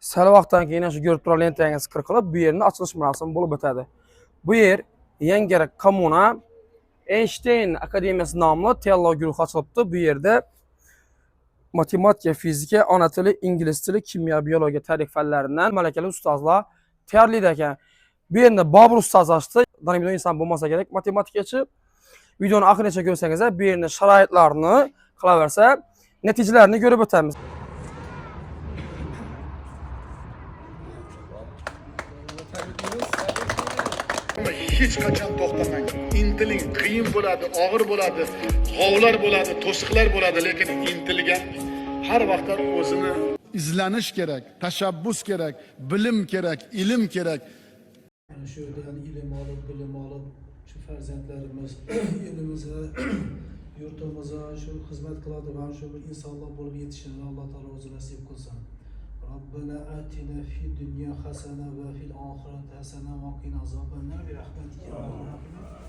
Sal vaqtdan keyin shu ko'rib turgan lentangiz qirqilib, bu yerning ochilish marosimi bo'lib o'tadi. Bu yer Yangi kommuna Einstein akademiyasi nomli tayyorlov guruhi ochilibdi. Bu yerda matematika, fizika, ona tili, ingliz tili, kimyo, biologiya, tarix fanlaridan malakali ustozlar tayyorlaydi ekan. Bu yerda Bobur ustoz ochdi. Danibilo inson bo'lmasa kerak, matematikachi. Videoni oxirigacha ko'rsangiz, bu yerning sharoitlarini qilaversa, natijalarini ko'rib o'tamiz. Hech qachon to'xtamang. Intiling, qiyin bo'ladi, og'ir bo'ladi, g'ovlar bo'ladi, to'siqlar bo'ladi, lekin intilgan har vaqt o'zini izlanish kerak, tashabbus kerak, bilim kerak, ilm kerak. Yani shu yerdan ilm olib, bilim olib, shu farzandlarimiz elimizga, yurtimizga shu xizmat qiladigan shu bir insonlar bo'lib yetishini Alloh taolo o'zi nasib qilsin. Robbana atina fid dunya hasana va fil oxirati hasana va qina azobannar bi rahmatika ya robbal alamin.